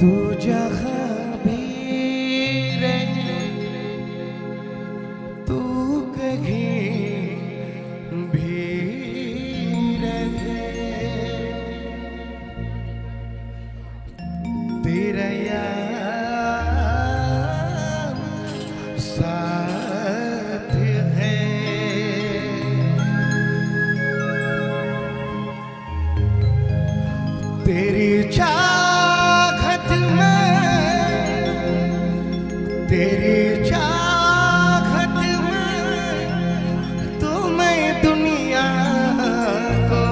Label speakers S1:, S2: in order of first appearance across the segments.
S1: तू जहाँ भी रहे, तू कहीं भी रहे, तेरा यार साथ है। तेरी चाहत में, तेरी चाहत में तो मैं दुनिया को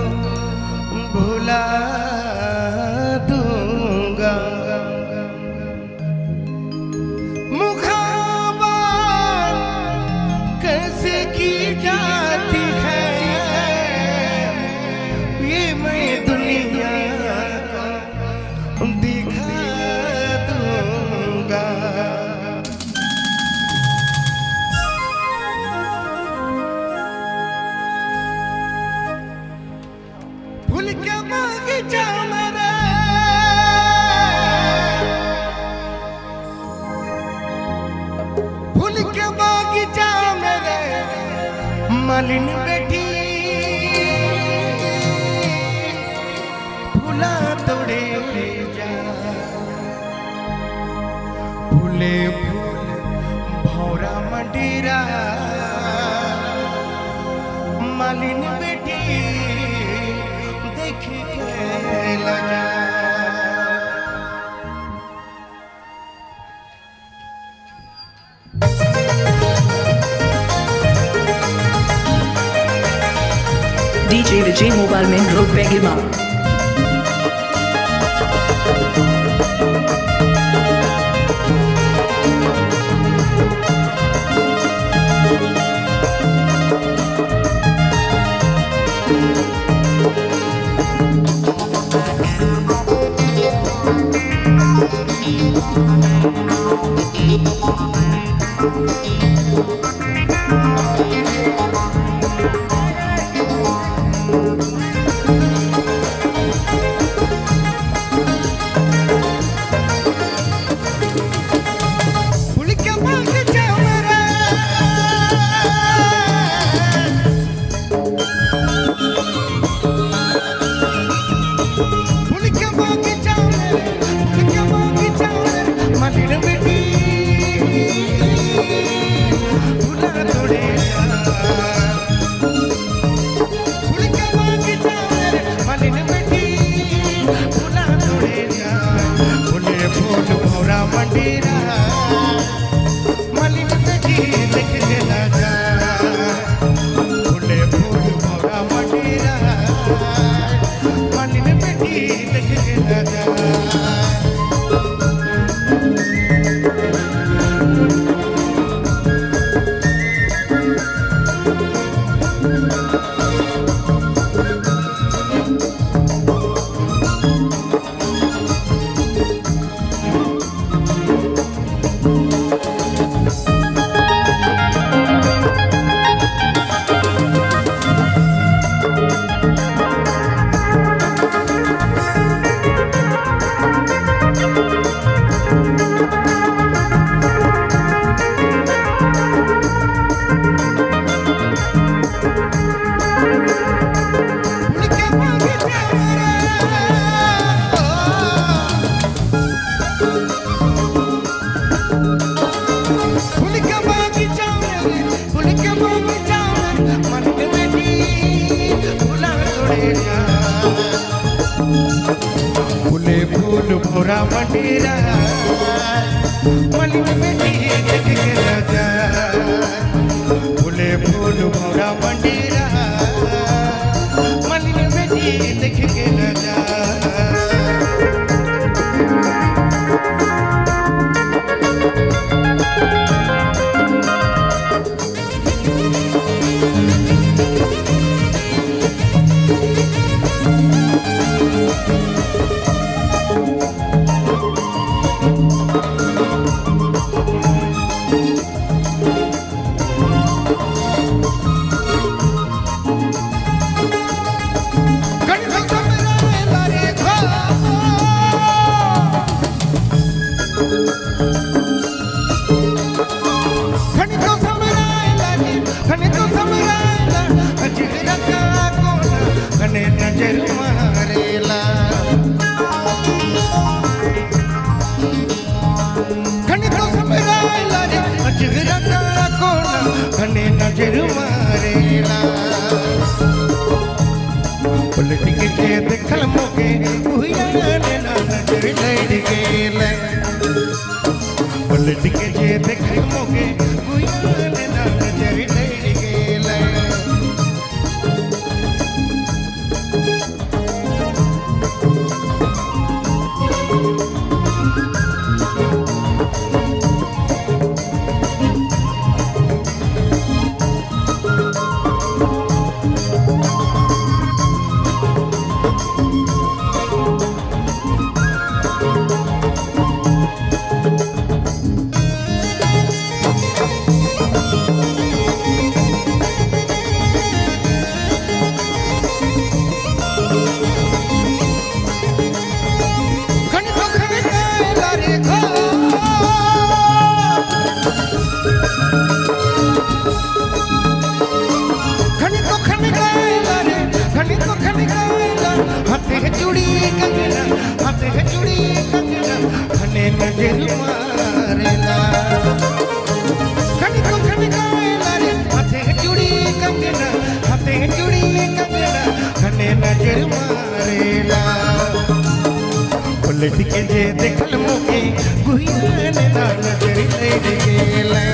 S1: भुला दूंगा। मुखाबात कैसे की जाती है ये मैं दुनिया को दिखा दूंगा। फूल के बगीचा मेरा, फूल के बगीचा मेरे मालिन बैठी, फूला तोड़े जा, फूले फूल भौरा मंडीरा, मालिन बेटी देख के लगा।
S2: DJ Vijay Mobile Main Road Begirma.
S1: फूले फूल भौरा मंडीरा, मालिन बेटी देख के लगा। फूले फूल भौरा मंडीरा, मालिन बेटी देख के लगा। समरायला अजगराचा कोण कणे नजर मारेला खणी तो समरायला रे अजगराचा कोण कणे नजर मारेला पलट के देखल मोके उहियाने ना नजर लड़ गेले पलट के देखल मोके उहियाने ना नजर लड़ गेले नजर मारेला खणी तो खणी गायला रे हाथे चूड़ी कंगना हाथे चूड़ी कंगना खने नजर मारेला पलट के जे देखल मोके गुहियाने ना नजर लड़ गेला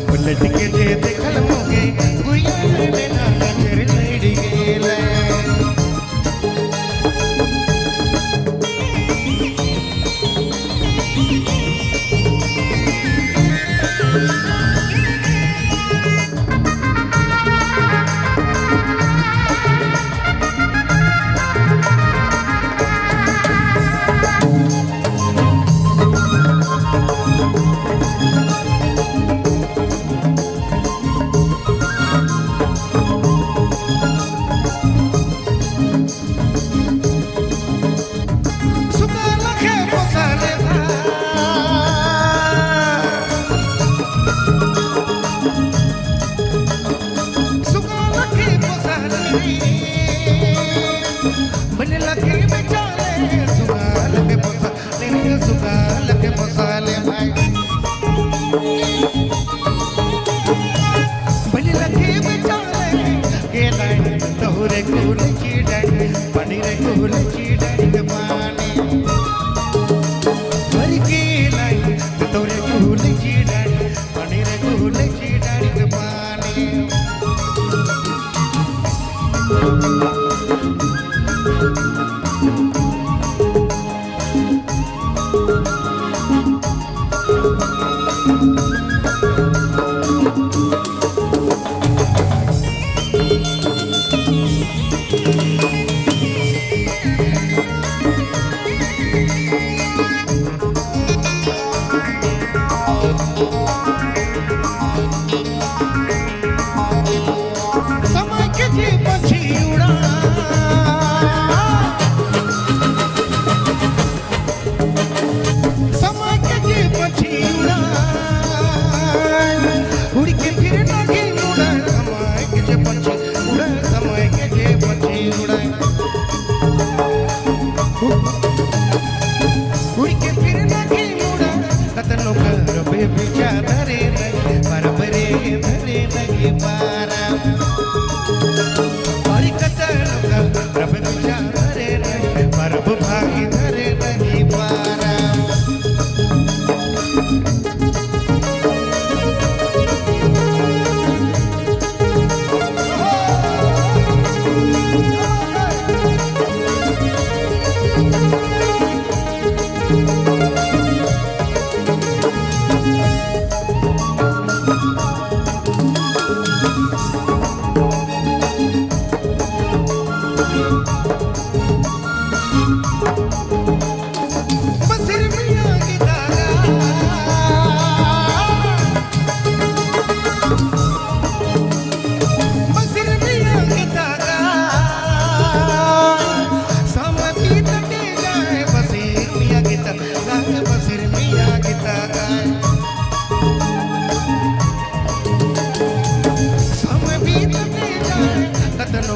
S1: पलट के जे देखल मोके गुहियाने ना नजर लड़ गेला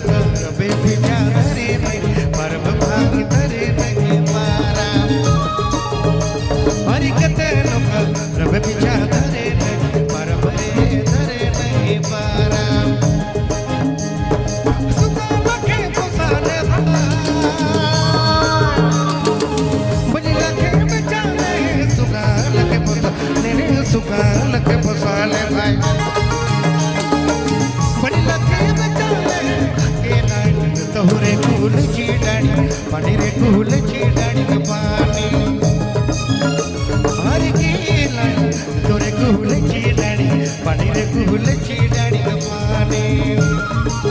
S1: रबे पिचा धरे नहीं परम भाग धरे नहीं पारा हरि कते रबे पिचा धरे नहीं परम रे धरे नहीं पारा सुखा लखे पोसाले बनी लखे बेचारे सुखा लखे पोसाले भाई बनी लखे बेचारे के लाइन तोरे कूल चीडानी पानी रे कूल चीडानी के पानी हर की लाइन तोरे कूल चीडानी पानी रे कूल चीडानी के पानी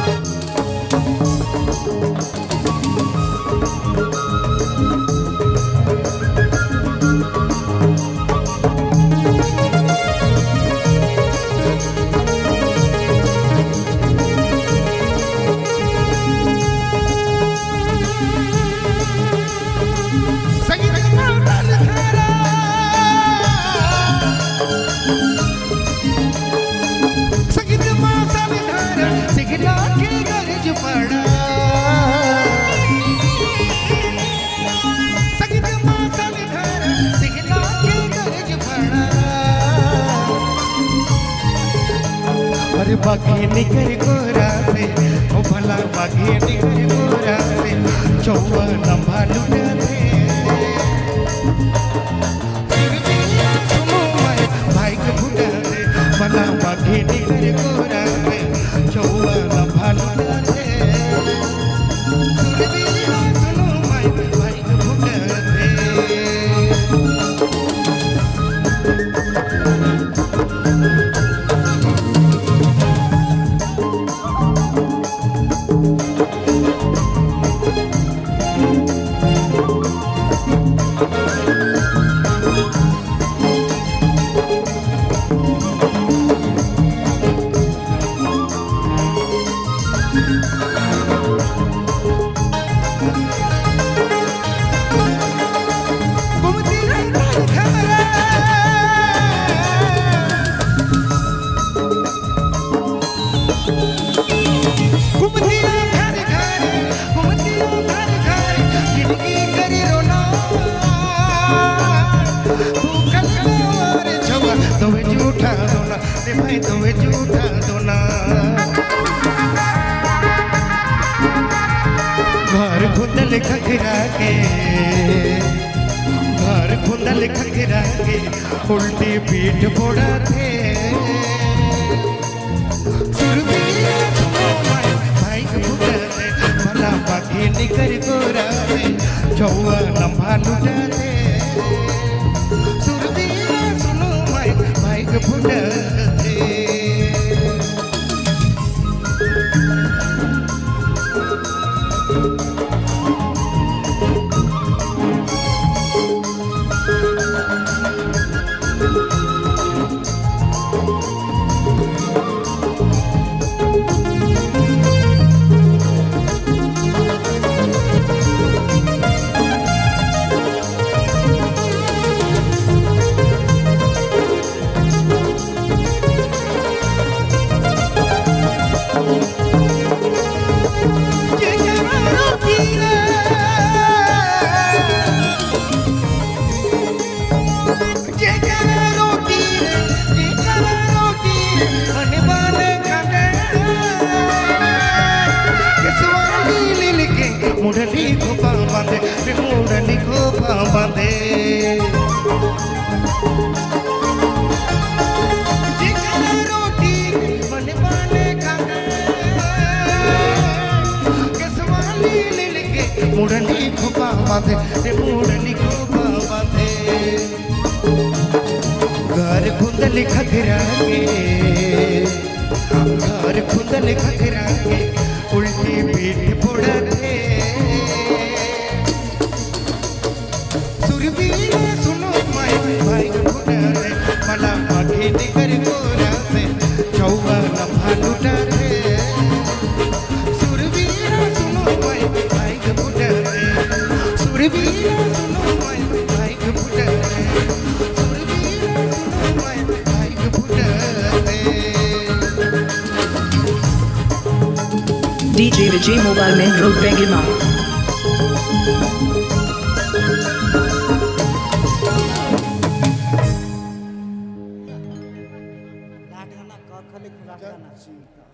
S1: बागी निकर गोरा से ओ भला बागी निकर गोरा से चौवा लंबा लुटा दे सुनो भाई के फुटा दे भला बागी निकर गोरा से चौवा लंबा लुटा दे सुनो भाई के फुटा दे भाई तुम्हें झूठा दोना घर खुदल खखरा के घर खुदल खखरा के उल्टी पीठ फोड़ा थे भाई भला बाकी निकर गोरा चौवा लंबा लुटा दे सुनो भाई के फुटा मुरली को बांधे मुरली को बांधे रोटी मन बाने मुरली को बांधे मुरली को बांधे घर खुंदली खखरा के घर खुंदली खखरा के उल्टी पीठ फोड़ा दे सुनो भाई मला बाकी निकर गोरा से चौवा लम्हा लुटा रे सुरवीरा सुनो भाई के फुटा रे सुरवीरा सुनो भाई के फुटा रे सुरवीरा सुनो भाई के फुटा रे
S2: DJ Vijay Mobile Main Road Bengima.
S3: लाट है ना, खाली खुला ना।